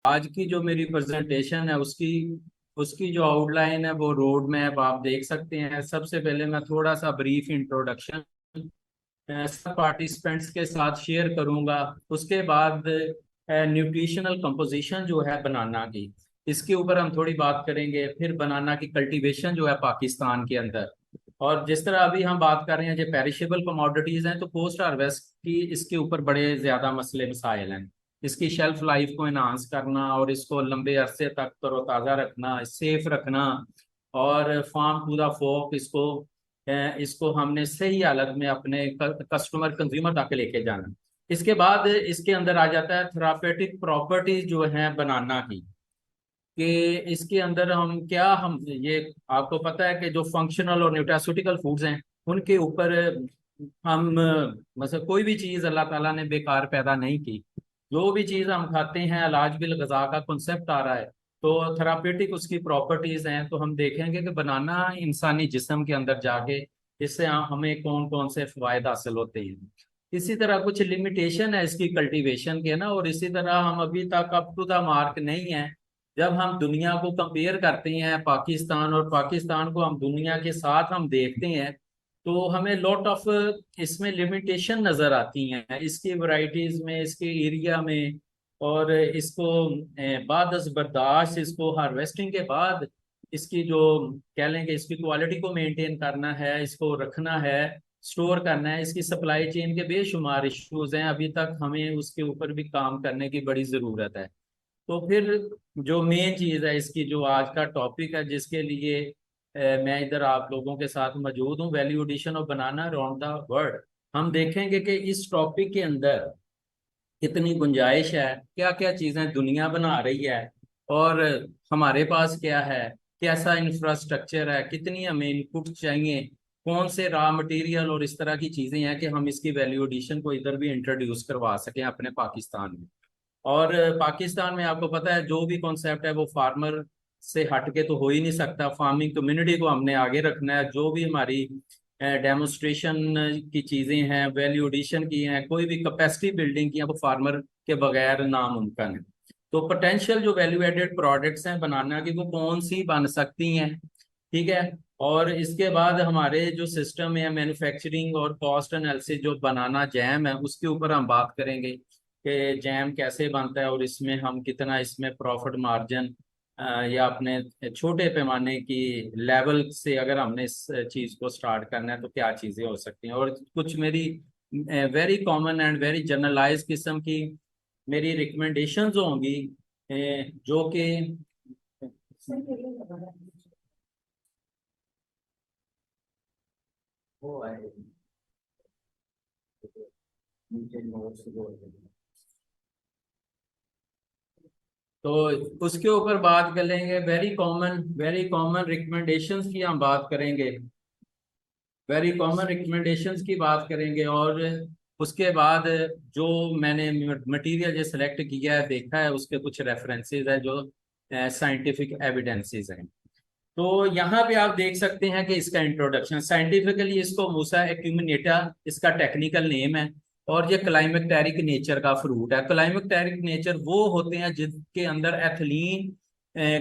आज की जो मेरी प्रेजेंटेशन है उसकी उसकी जो आउटलाइन है वो रोड मैप आप देख सकते हैं। सबसे पहले मैं थोड़ा सा ब्रीफ इंट्रोडक्शन सब पार्टिसिपेंट्स के साथ शेयर करूंगा। उसके बाद न्यूट्रिशनल कंपोजिशन जो है बनाना की, इसके ऊपर हम थोड़ी बात करेंगे। फिर बनाना की कल्टीवेशन जो है पाकिस्तान के अंदर, और जिस तरह अभी हम बात कर रहे हैं जो पेरिशेबल कमोडिटीज हैं, तो पोस्ट हार्वेस्ट की इसके ऊपर बड़े ज्यादा मसले मसाइल हैं। इसकी शेल्फ लाइफ को इन्हांस करना और इसको लंबे अरसे तक तरोताज़ा रखना, सेफ रखना, और फार्म टू द फोक इसको हमने सही हालत में अपने कस्टमर कंज्यूमर तक लेके जाना। इसके बाद इसके अंदर आ जाता है थेरापेटिक प्रॉपर्टीज जो है बनाना की, कि इसके अंदर हम क्या हम ये आपको पता है कि जो फंक्शनल और न्यूट्रास्यूटिकल फूड्स हैं उनके ऊपर हम मतलब कोई भी चीज़ अल्लाह ताला ने बेकार पैदा नहीं की। जो भी चीज़ हम खाते हैं, इलाज बिल गज़ा का कॉन्सेप्ट आ रहा है, तो थेरापेटिक उसकी प्रॉपर्टीज हैं। तो हम देखेंगे कि बनाना इंसानी जिस्म के अंदर जाके इससे हमें कौन कौन से फायदे हासिल होते हैं। इसी तरह कुछ लिमिटेशन है इसकी कल्टीवेशन के ना, और इसी तरह हम अभी तक अप टू द मार्क नहीं है। जब हम दुनिया को कंपेयर करते हैं पाकिस्तान, और पाकिस्तान को हम दुनिया के साथ हम देखते हैं, तो हमें लॉट ऑफ इसमें लिमिटेशन नजर आती हैं इसकी वैरायटीज में, इसके एरिया में। और इसको बाद अज़ बर्दाश्त, इसको हार्वेस्टिंग के बाद इसकी जो कह लेंगे इसकी क्वालिटी को मेंटेन करना है, इसको रखना है, स्टोर करना है। इसकी सप्लाई चेन के बेशुमार इश्यूज हैं, अभी तक हमें उसके ऊपर भी काम करने की बड़ी ज़रूरत है। तो फिर जो मेन चीज़ है इसकी, जो आज का टॉपिक है जिसके लिए मैं इधर आप लोगों के साथ मौजूद हूँ, value addition of banana around the world. हम देखेंगे कि इस टॉपिक के अंदर कितनी गुंजाइश है, क्या क्या चीज़ें दुनिया बना रही है, और हमारे पास क्या है, कैसा इंफ्रास्ट्रक्चर है, कितनी हमें इनपुट चाहिए, कौन से रॉ मटेरियल और इस तरह की चीज़ें हैं कि हम इसकी वैल्यू एडिशन को इधर भी इंट्रोड्यूस करवा सकें अपने पाकिस्तान में। और पाकिस्तान में आपको पता है जो भी कॉन्सेप्ट है वो फार्मर से हट के तो हो ही नहीं सकता। फार्मिंग कम्युनिटी को हमने आगे रखना है। जो भी हमारी डेमोस्ट्रेशन की चीज़ें हैं, वैल्यू एडिशन की हैं, कोई भी कैपेसिटी बिल्डिंग की है, वो फार्मर के बगैर नामुमकिन है। तो पोटेंशियल जो वैल्यू एडेड प्रोडक्ट्स हैं बनाना की, वो कौन सी बन सकती हैं, ठीक है। और इसके बाद हमारे जो सिस्टम है मैन्युफैक्चरिंग और कॉस्ट एनालिसिस, जो बनाना जैम है उसके ऊपर हम बात करेंगे कि जैम कैसे बनता है, और इसमें हम कितना इसमें प्रॉफिट मार्जिन या अपने छोटे पैमाने की लेवल से अगर हमने इस चीज़ को स्टार्ट करना है तो क्या चीज़ें हो सकती हैं। और कुछ मेरी very common and very generalize किस्म की मेरी रिकमेंडेशंस होंगी, जो कि वो है नीचे नोट्स जो है। तो उसके ऊपर बात कर लेंगे। वेरी कॉमन रिकमेंडेशंस की हम बात करेंगे, वेरी कॉमन रिकमेंडेशंस की बात करेंगे। और उसके बाद जो मैंने मटेरियल जो सेलेक्ट किया है, देखा है, उसके कुछ रेफरेंसेस है जो साइंटिफिक एविडेंसेस हैं। तो यहाँ पे आप देख सकते हैं कि इसका इंट्रोडक्शन साइंटिफिकली, इसको मूसा एक्यूमिनेटा इसका टेक्निकल नेम है। और ये क्लाइमेक्टेरिक नेचर का फ्रूट है। क्लाइमेक्टेरिक नेचर वो होते हैं जिनके अंदर एथिलीन,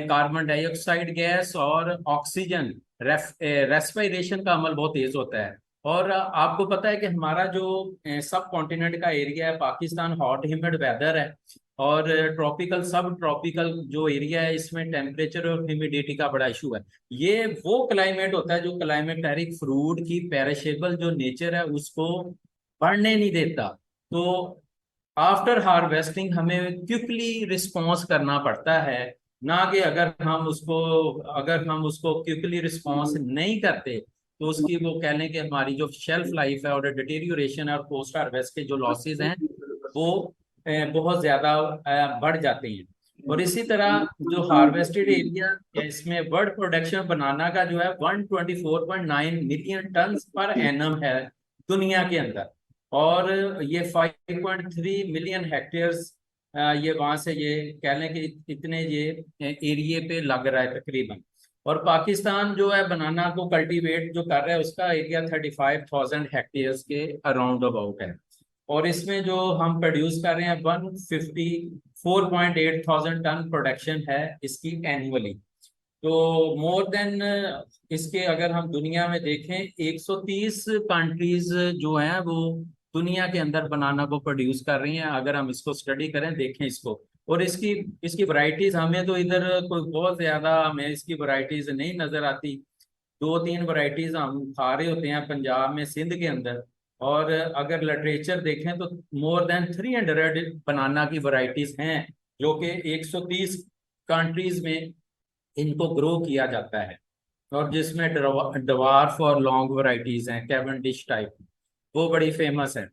कार्बन डाइऑक्साइड गैस और ऑक्सीजन रेस्पिरेशन का अमल बहुत तेज होता है। और आपको पता है कि हमारा जो सब कॉन्टिनेंट का एरिया है पाकिस्तान, हॉट ह्यूमिड वेदर है। और ट्रॉपिकल सब ट्रॉपिकल जो एरिया है, इसमें टेम्परेचर और ह्यूमिडिटी का बड़ा इशू है। ये वो क्लाइमेट होता है जो क्लाइमेटेरिक फ्रूट की पेरिशेबल जो नेचर है उसको बढ़ने नहीं देता। तो आफ्टर हार्वेस्टिंग हमें क्विकली रिस्पॉन्स करना पड़ता है, ना कि अगर हम उसको क्विकली रिस्पॉन्स नहीं करते तो उसकी वो कह लें कि हमारी जो शेल्फ लाइफ है और डिटेरियोरेशन है और पोस्ट हार्वेस्ट के जो लॉसेज हैं वो बहुत ज्यादा बढ़ जाते हैं। और इसी तरह जो हार्वेस्टेड एरिया, इसमें वर्ल्ड प्रोडक्शन बनाना का जो है 124.9 मिलियन टन पर एनम है दुनिया के अंदर। और ये 5.3 मिलियन हेक्टेयर्स ये वहां से ये कह लें कि इतने ये एरिए पे लग रहा है तकरीबन। और पाकिस्तान जो है बनाना को कल्टीवेट जो कर रहा है उसका एरिया 35,000 हेक्टेयर्स के अराउंड अबाउट है। और इसमें जो हम प्रोड्यूस कर रहे हैं 154.8 थाउजेंड टन प्रोडक्शन है इसकी एनुअली। तो मोर देन इसके अगर हम दुनिया में देखें 130 कंट्रीज जो हैं वो दुनिया के अंदर बनाना को प्रोड्यूस कर रही हैं, अगर हम इसको स्टडी करें देखें इसको। और इसकी इसकी वैरायटीज हमें तो इधर कोई बहुत ज्यादा हमें इसकी वैरायटीज नहीं नजर आती। दो तीन वैरायटीज हम खा रहे होते हैं पंजाब में सिंध के अंदर। और अगर लिटरेचर देखें तो मोर देन 300 बनाना की वैरायटीज हैं जो कि 130 कंट्रीज में इनको ग्रो किया जाता है। और जिसमें डवार्फ और लॉन्ग वैरायटीज हैं कैवेंडिश टाइप, वो बड़ी फेमस है।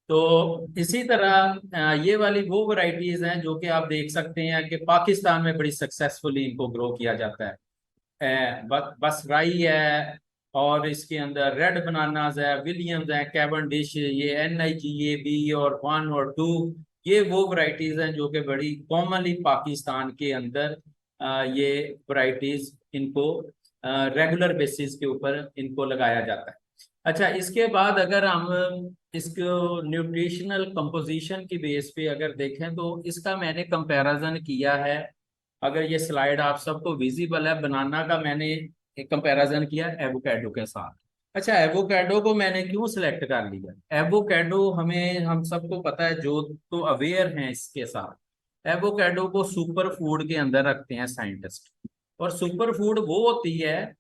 तो इसी तरह ये वाली वो वैरायटीज हैं जो कि आप देख सकते हैं कि पाकिस्तान में बड़ी सक्सेसफुली इनको ग्रो किया जाता है। बस राई है, और इसके अंदर रेड बनानाज है, विलियम्स है, कैवेंडिश, ये NIGAB और 1 और 2, ये वो वैरायटीज हैं जो कि बड़ी कॉमनली पाकिस्तान के अंदर ये वैरायटीज इनको रेगुलर बेसिस के ऊपर इनको लगाया जाता है। अच्छा, इसके बाद अगर हम इसको न्यूट्रिशनल कंपोजिशन की बेस पे अगर देखें तो इसका मैंने कंपैरिजन किया है। अगर ये स्लाइड आप सबको विजिबल है, बनाना का मैंने एक कंपैरिजन किया एवोकाडो के साथ। अच्छा, एवोकाडो को मैंने क्यों सिलेक्ट कर लिया? एवोकाडो हमें हम सबको पता है, जो तो अवेयर हैं इसके साथ, एवोकाडो को सुपर फूड के अंदर रखते हैं साइंटिस्ट। और सुपर फूड वो होती है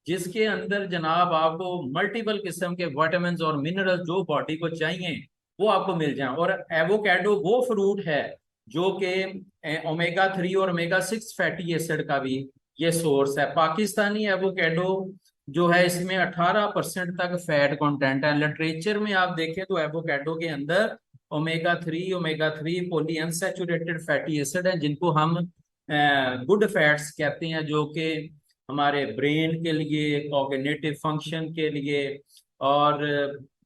जिसके अंदर जनाब आपको मल्टीपल किस्म के विटामिन और मिनरल जो बॉडी को चाहिए वो आपको मिल जाए। और एवोकाडो वो फ्रूट है जो कि ओमेगा 3 और ओमेगा 6 फैटी एसिड का भी ये सोर्स है। पाकिस्तानी एवोकाडो जो है इसमें 18% तक फैट कंटेंट है। लिटरेचर में आप देखें तो एवोकाडो के अंदर omega 3 poly unsaturated fatty acid है जिनको हम गुड फैट्स कहते हैं, जो कि हमारे ब्रेन के लिए, कॉग्निटिव फंक्शन के लिए, और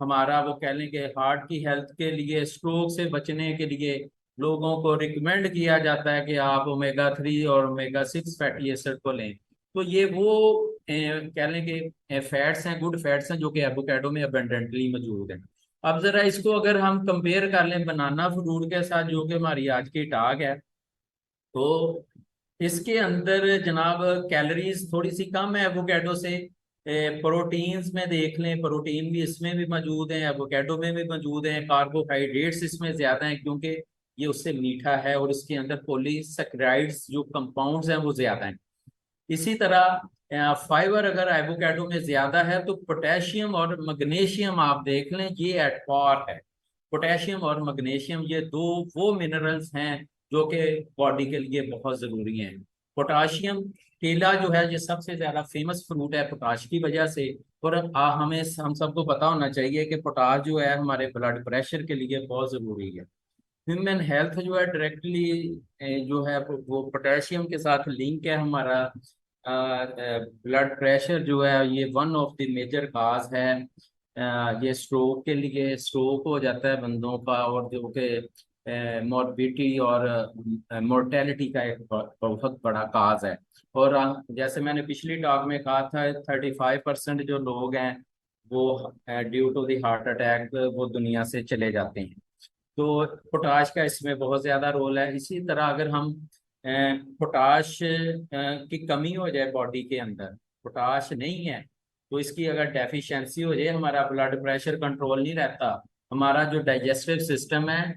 हमारा वो कह लें कि हार्ट की हेल्थ के लिए, स्ट्रोक से बचने के लिए लोगों को रिकमेंड किया जाता है कि आप ओमेगा 3 और ओमेगा 6 फैटी एसिड को लें। तो ये वो कह लें कि फैट्स हैं, गुड फैट्स हैं जो कि एवोकाडो में अबेंडेंटली मौजूद हैं। अब जरा इसको अगर हम कंपेयर कर लें बनाना फ्रूट के साथ जो कि हमारी आज की टॉक है, तो इसके अंदर जनाब कैलोरीज थोड़ी सी कम है एवोकाडो से। प्रोटीन्स में देख लें, प्रोटीन भी इसमें भी मौजूद है, एवोकाडो में भी मौजूद है। कार्बोहाइड्रेट्स इसमें ज्यादा हैं क्योंकि ये उससे मीठा है, और इसके अंदर पॉलीसेकेराइड्स जो कंपाउंड्स हैं वो ज्यादा हैं। इसी तरह फाइबर अगर एवोकाडो में ज्यादा है तो पोटेशियम और मैग्नीशियम आप देख लें ये एट पार है। पोटेशियम और मैग्नीशियम ये दो वो मिनरल्स हैं जो कि बॉडी के लिए बहुत जरूरी हैं। पोटाशियम, केला जो है ये सबसे ज्यादा फेमस फ्रूट है पोटाश की वजह से। और हमें हम सबको पता होना चाहिए कि पोटाश जो है हमारे ब्लड प्रेशर के लिए बहुत जरूरी है। ह्यूमन हेल्थ जो है डायरेक्टली जो है वो पोटेशियम के साथ लिंक है। हमारा ब्लड प्रेशर जो है ये one of the major cause है। ये स्ट्रोक के लिए, स्ट्रोक हो जाता है बंदों का, और जो कि मॉर्बिडिटी और मोर्टेलिटी का एक बहुत बड़ा काज है। और जैसे मैंने पिछली टॉक में कहा था 35% जो लोग हैं वो due to the heart attack वो दुनिया से चले जाते हैं। तो पोटाश का इसमें बहुत ज्यादा रोल है। इसी तरह अगर हम पोटाश की कमी हो जाए बॉडी के अंदर, पोटाश नहीं है तो इसकी अगर डेफिशिएंसी हो जाए, हमारा ब्लड प्रेशर कंट्रोल नहीं रहता, हमारा जो डाइजेस्टिव सिस्टम है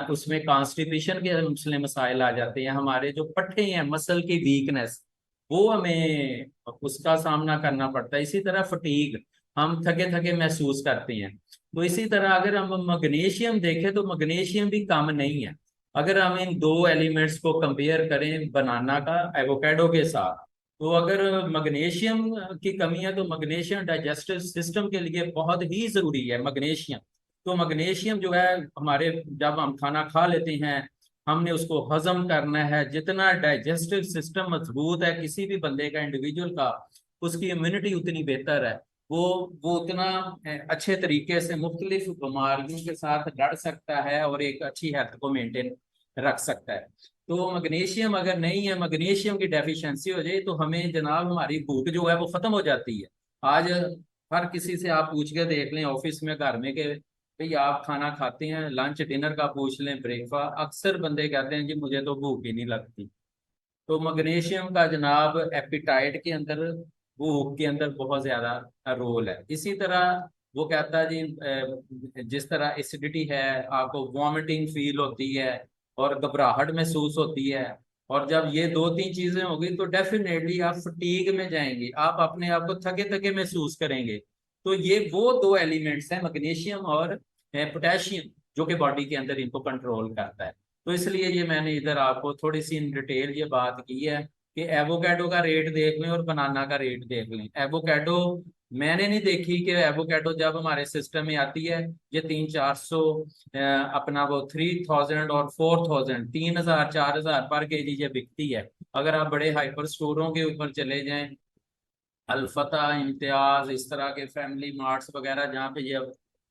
उसमें कॉन्स्टिपेशन के मसले मसाइल आ जाते हैं, हमारे जो पट्टे हैं मसल की वीकनेस वो हमें उसका सामना करना पड़ता है। इसी तरह फटीग, हम थके थके महसूस करते हैं। तो इसी तरह अगर हम मैग्नीशियम देखें तो मैग्नीशियम भी कम नहीं है। अगर हम इन दो एलिमेंट्स को कंपेयर करें बनाना का एवोकाडो के साथ, तो अगर मैग्नीशियम की कमी है तो मैग्नीशियम डाइजेस्टिव सिस्टम के लिए बहुत ही जरूरी है मैग्नीशियम। तो मैग्नीशियम जो है हमारे, जब हम खाना खा लेते हैं हमने उसको हजम करना है, जितना डाइजेस्टिव सिस्टम मजबूत है किसी भी बंदे का, इंडिविजुअल का, उसकी इम्यूनिटी उतनी बेहतर है। वो वो उतना अच्छे तरीके से मुख्तलिफ बीमारियों के साथ लड़ सकता है और एक अच्छी हेल्थ को मेंटेन रख सकता है। तो मैग्नीशियम अगर नहीं है, मैग्नीशियम की डेफिशिएंसी हो जाए तो हमें जनाब हमारी भूख जो है वो खत्म हो जाती है। आज हर किसी से आप पूछ के देख लें, ऑफिस में, घर में, के भाई आप खाना खाते हैं, लंच डिनर का पूछ लें, ब्रेकफास्ट, अक्सर बंदे कहते हैं जी मुझे तो भूख ही नहीं लगती। तो मैग्नीशियम का जनाब एपिटाइट के अंदर, भूख के अंदर बहुत ज्यादा रोल है। इसी तरह वो कहता है जी जिस तरह एसिडिटी है, आपको वॉमिटिंग फील होती है और घबराहट महसूस होती है, और जब ये दो तीन चीजें होगी तो डेफिनेटली आप फटीग में जाएंगे, आप अपने आप को थके थके महसूस करेंगे। तो ये वो दो एलिमेंट्स हैं, मैग्नीशियम और पोटेशियम, जो कि बॉडी के अंदर इनको कंट्रोल करता है। तो इसलिए ये मैंने इधर आपको थोड़ी सी इन डिटेल ये बात की है कि एवोकाडो का रेट देख लें और बनाना का रेट देख लें। एवोकाडो मैंने नहीं देखी कि एवोकाडो जब हमारे सिस्टम में आती है, ये 300-400, अपना वो 3000 और 4000, 3000 4000 पर केजी ये बिकती है। अगर आप बड़े हाइपर स्टोरों के ऊपर चले जाएं, अल्फता, इम्तियाज, इस तरह के फैमिली मार्ट्स वगैरह जहाँ पे ये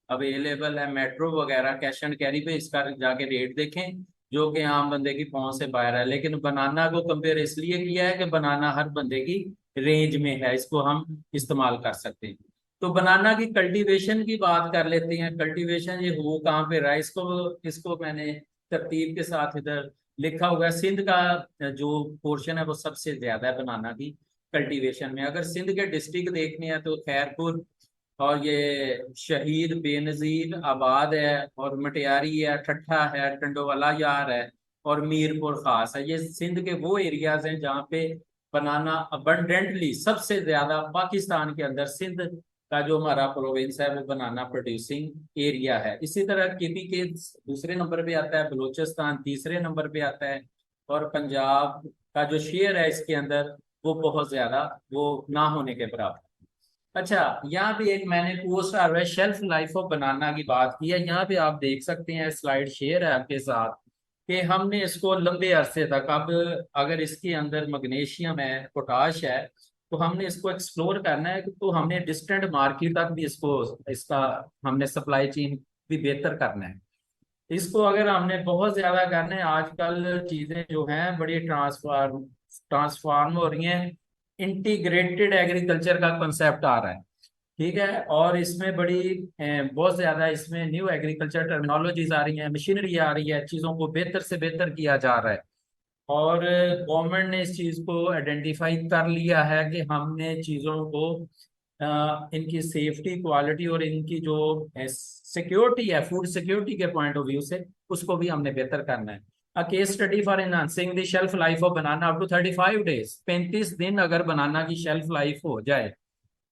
अवेलेबल है, मेट्रो वगैरह, कैश एंड कैरी पे इसका जाके रेट देखें, जो कि आम बंदे की पहुंच से बाहर है। लेकिन बनाना को कंपेयर इसलिए किया है कि बनाना हर बंदे की रेंज में है, इसको हम इस्तेमाल कर सकते हैं। तो बनाना की कल्टीवेशन की बात कर लेते हैं। कल्टीवेशन ये हो कहाँ पे रहा है, इसको मैंने तरतीब के साथ इधर लिखा हुआ है। सिंध का जो पोर्शन है वो सबसे ज्यादा है बनाना की कल्टीवेशन में। अगर सिंध के डिस्ट्रिक्ट देखने हैं तो खैरपुर, और ये शहीद बेनजीर आबाद है, और मटियारी है, ठट्ठा है, टंडोवाला यार है, और मीरपुर खास है। ये सिंध के वो एरियाज हैं जहाँ पे बनाना अबंडेंटली सबसे ज्यादा पाकिस्तान के अंदर सिंध का जो हमारा प्रोविंस है वो बनाना प्रोड्यूसिंग एरिया है। इसी तरह केपी के दूसरे नंबर पे आता है, बलूचिस्तान तीसरे नंबर पे आता है, और पंजाब का जो शेयर है इसके अंदर वो बहुत ज्यादा, वो ना होने के बराबर। अच्छा, यहाँ पे एक मैंने पोस्ट आ रहा है शेल्फ लाइफ ऑफ बनाना की बात की है। यहाँ पे आप देख सकते हैं, स्लाइड शेयर है आपके साथ, कि हमने इसको लंबे अरसे तक, अब अगर इसके अंदर मैग्नीशियम है, पोटाश है, तो हमने इसको एक्सप्लोर करना है, तो हमने डिस्टेंट मार्केट तक भी इसको, इसका हमने सप्लाई चेन भी बेहतर करना है। इसको अगर हमने बहुत ज्यादा करना है, आजकल चीजें जो हैं बड़ी ट्रांसफॉर्म हो रही हैं, इंटीग्रेटेड एग्रीकल्चर का कंसेप्ट आ रहा है, ठीक है, और इसमें बड़ी बहुत ज्यादा इसमें न्यू एग्रीकल्चर टर्मिनोलॉजीज आ रही हैं, मशीनरी आ रही है, चीजों को बेहतर से बेहतर किया जा रहा है। और गवर्नमेंट ने इस चीज को आइडेंटिफाई कर लिया है कि हमने चीजों को इनकी सेफ्टी, क्वालिटी और इनकी जो सिक्योरिटी है, फूड सिक्योरिटी के पॉइंट ऑफ व्यू से, उसको भी हमने बेहतर करना है। A case study for enhancing the shelf life of banana up to 35 days, 35 दिन अगर बनाना की शेल्फ लाइफ हो जाए,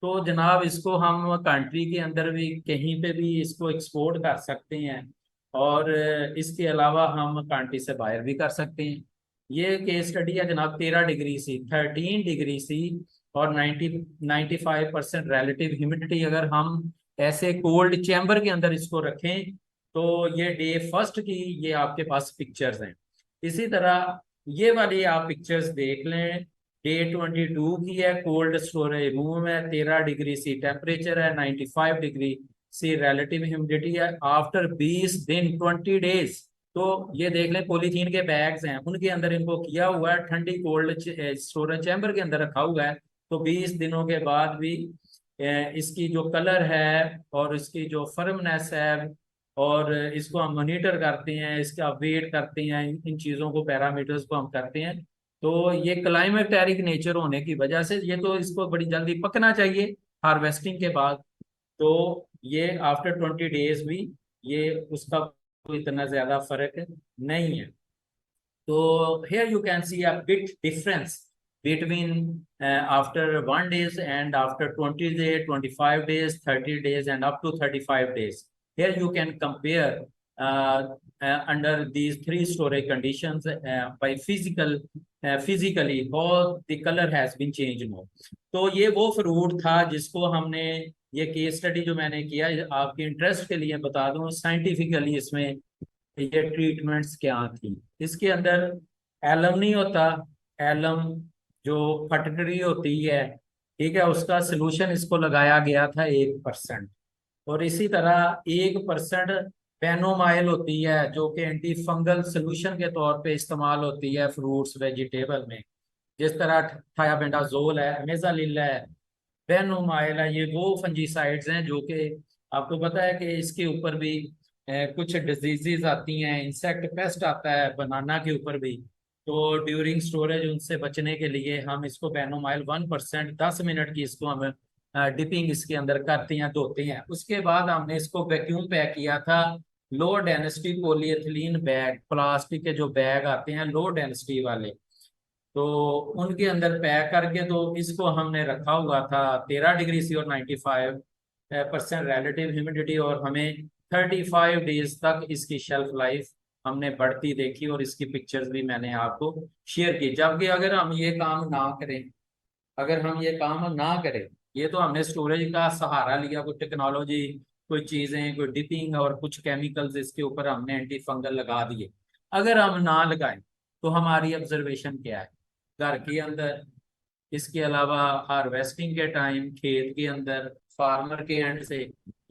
तो जनाब इसको हम कंट्री के अंदर भी कहीं पे भी इसको एक्सपोर्ट कर सकते हैं, और इसके अलावा हम कंट्री से बाहर भी कर सकते हैं। ये केस स्टडी है जनाब, 13 डिग्री सी, 13 डिग्री सी, और 95% रिलेटिव ह्यूमिडिटी, अगर हम ऐसे कोल्ड चैम्बर के अंदर इसको रखें, तो ये डे फर्स्ट की ये आपके पास पिक्चर्स हैं। इसी तरह ये वाली आप पिक्चर्स देख लें, डे 22 की है, कोल्ड स्टोरेज रूम है, 13 डिग्री सी टेम्परेचर है, 95 डिग्री सी रिलेटिव ह्यूमिडिटी है। आफ्टर 20 दिन, 20 डेज, तो ये देख लें पॉलीथीन के बैग्स हैं, उनके अंदर इनको किया हुआ है, ठंडी कोल्ड स्टोरेज चैम्बर के अंदर रखा हुआ है। तो 20 दिनों के बाद भी इसकी जो कलर है और इसकी जो फर्मनेस है, और इसको हम मॉनिटर करते हैं, इसका वेट करते हैं, इन चीज़ों को, पैरामीटर्स को हम करते हैं। तो ये क्लाइमेटेरिक नेचर होने की वजह से ये तो इसको बड़ी जल्दी पकना चाहिए हार्वेस्टिंग के बाद। तो ये आफ्टर 20 डेज भी ये उसका कोई इतना ज्यादा फर्क नहीं है। तो here you can see a bit difference between after 1 days and after 20 days, 25 days, 30 days, and up to 35 days. Here you can compare under these three storage conditions by physically how the color has been changed more. तो ये वो fruit था जिसको हमने, ये case study जो मैंने किया, आपके इंटरेस्ट के लिए बता दूं, साइंटिफिकली इसमें ये ट्रीटमेंट्स क्या थी। इसके अंदर एलम नहीं होता, एलम जो फटकरी होती है, ठीक है, उसका सोल्यूशन इसको लगाया गया था 1%। और इसी तरह 1% पेनोमाइल होती है, जो कि एंटी फंगल सोल्यूशन के तौर पे इस्तेमाल होती है फ्रूट्स वेजिटेबल में। जिस तरह थायाबेंडाजोल है, मेजालिल है, बेनोमाइल है, ये वो फंजीसाइड्स हैं जो कि आपको पता है कि इसके ऊपर भी कुछ डिजीजेज आती हैं, इंसेक्ट पेस्ट आता है बनाना के ऊपर भी। तो ड्यूरिंग स्टोरेज उनसे बचने के लिए हम इसको बेनोमाइल 1%, 10 मिनट की इसको हम डिपिंग इसके अंदर करते हैं, धोते हैं। उसके बाद हमने इसको वैक्यूम पैक किया था low density polyethylene bag, plastic के जो बैग आते हैं लो डेंसिटी वाले, तो उनके अंदर पैक करके तो इसको हमने रखा हुआ था 13 डिग्री सी और 95% रिलेटिव ह्यूमिडिटी, और हमें 35 डेज तक इसकी शेल्फ लाइफ हमने बढ़ती देखी, और इसकी पिक्चर्स भी मैंने आपको शेयर की। जबकि अगर हम ये काम ना करें, अगर हम ये काम ना करें, ये तो हमने स्टोरेज का सहारा लिया, कोई टेक्नोलॉजी, कोई चीजें, कोई डिपिंग और कुछ केमिकल्स इसके ऊपर हमने एंटी फंगल लगा दिए। अगर हम ना लगाएं तो हमारी ऑब्जर्वेशन क्या है घर के अंदर, इसके अलावा हार्वेस्टिंग के टाइम खेत के अंदर, फार्मर के एंड से,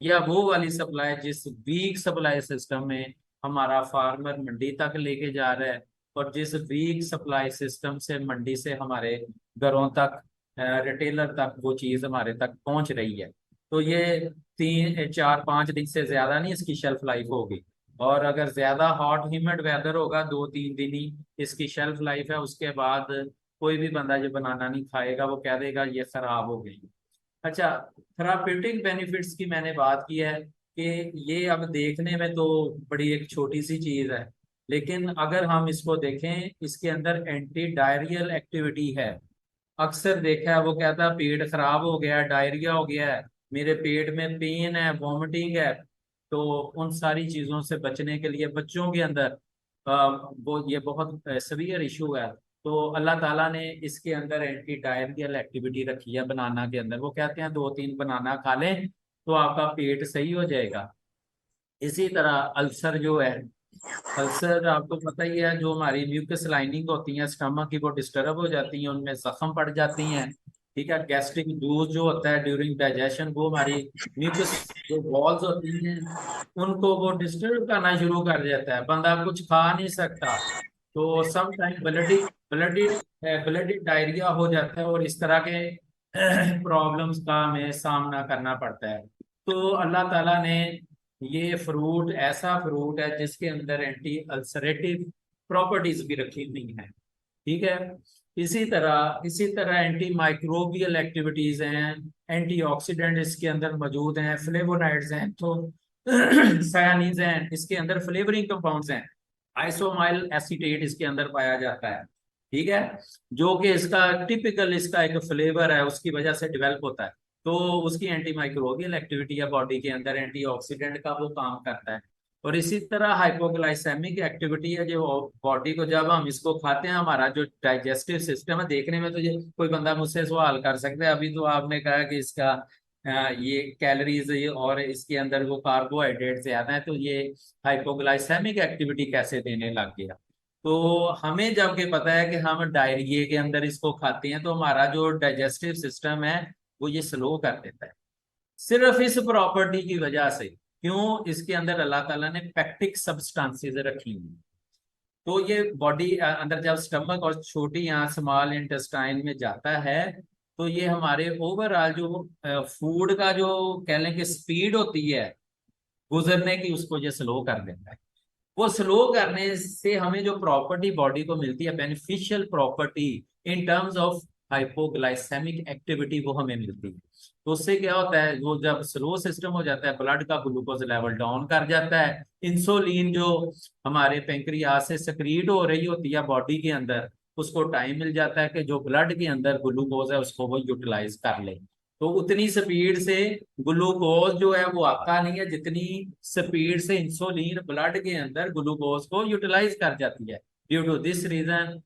या वो वाली सप्लाई जिस वीक सप्लाई सिस्टम में हमारा फार्मर मंडी तक लेके जा रहा है, और जिस वीक सप्लाई सिस्टम से मंडी से हमारे घरों तक, रिटेलर तक वो चीज हमारे तक पहुंच रही है। तो ये 3 4 5 दिन से ज्यादा नहीं इसकी शेल्फ लाइफ होगी। और अगर ज्यादा हॉट ह्यूमिड वेदर होगा, 2 3 दिन ही इसकी शेल्फ लाइफ है, उसके बाद कोई भी बंदा ये बनाना नहीं खाएगा, वो कह देगा ये खराब हो गई। अच्छा, थेराप्यूटिक बेनिफिट्स की मैंने बात की है कि ये अब देखने में तो बड़ी एक छोटी सी चीज है, लेकिन अगर हम इसको देखें, इसके अंदर एंटी डायरियल एक्टिविटी है। अक्सर देखा है वो कहता है पेट खराब हो गया है, डायरिया हो गया है, मेरे पेट में पेन है, वॉमिटिंग है। तो उन सारी चीजों से बचने के लिए बच्चों के अंदर वो ये बहुत सीवियर इशू है। तो अल्लाह ताला ने इसके अंदर एंटी डायरियल एक्टिविटी रखी है बनाना के अंदर। वो कहते हैं 2 3 बनाना खा लें तो आपका पेट सही हो जाएगा। इसी तरह अल्सर जो है, अल्सर आपको पता ही है, जो हमारी म्यूकस लाइनिंग होती है स्टमक की, वो डिस्टर्ब हो जाती है, उनमें जख्म पड़ जाती हैं। ठीक है, गैस्ट्रिक जूस जो होता है ड्यूरिंग डाइजेशन, वो हमारी म्यूकस जो वॉल्स होती हैं उनको वो डिस्टर्ब करना शुरू कर देता है, बंदा कुछ खा नहीं सकता। तो some time bloody bloody bloody diarrhoea हो जाता है, और इस तरह के प्रॉब्लम्स का हमें सामना करना पड़ता है। तो अल्लाह ताला ने ये फ्रूट ऐसा फ्रूट है जिसके अंदर एंटी अल्सरेटिव प्रॉपर्टीज भी रखी हुई हैं। ठीक है, इसी तरह एंटी माइक्रोबियल एक्टिविटीज हैं, एंटीऑक्सीडेंट इसके अंदर मौजूद हैं, फ्लेवोनाइड्स हैं, तो सायानीज हैं, इसके अंदर फ्लेवरिंग कंपाउंड्स हैं, आइसोमाइल एसीटेट इसके अंदर पाया जाता है। ठीक है, जो कि इसका टिपिकल इसका एक फ्लेवर है, उसकी वजह से डेवलप होता है। तो उसकी एंटी माइक्रोबियल एक्टिविटी है बॉडी के अंदर, एंटीऑक्सीडेंट का वो काम करता है। और इसी तरह हाइपोग्लाइसेमिक एक्टिविटी है, जो बॉडी को जब हम इसको खाते हैं, हमारा जो डाइजेस्टिव सिस्टम है, देखने में तो ये कोई बंदा मुझसे सवाल कर सकता है, अभी तो आपने कहा कि इसका ये कैलोरीज और इसके अंदर वो कार्बोहाइड्रेट ज्यादा है, तो ये हाइपोग्लाइसेमिक एक्टिविटी कैसे देने लग गया। तो हमें जब कि पता है कि हम डायरिया के अंदर इसको खाते हैं, तो हमारा जो डाइजेस्टिव सिस्टम है वो ये स्लो कर देता है, सिर्फ इस प्रॉपर्टी की वजह से। क्यों? इसके अंदर अल्लाह ताला ने पैक्टिक सब्सटेंसेस रखी हुई। तो ये बॉडी अंदर जब स्टमक और छोटी यहाँ स्मॉल इंटेस्टाइन में जाता है, तो ये हमारे ओवरऑल जो फूड का जो कह लें कि स्पीड होती है गुजरने की, उसको ये स्लो कर देता है। वो स्लो करने से हमें जो प्रॉपर्टी बॉडी को मिलती है, beneficial property in terms of hypoglycaemic activity, वो हमें मिलती है। तो उससे क्या होता है, वो जब स्लो सिस्टम हो जाता है, ब्लड का ग्लूकोज लेवल डाउन कर जाता है, इंसुलिन जो हमारे पेंक्रियास से सक्रीट हो रही होती है बॉडी के अंदर, उसको टाइम मिल जाता है कि जो ब्लड के अंदर ग्लूकोज है उसको वो यूटिलाइज कर ले। तो उतनी स्पीड से ग्लूकोज जो है वो आता नहीं है, जितनी स्पीड से इंसुलिन ब्लड के अंदर ग्लूकोज को यूटिलाइज कर जाती है। Due to this reason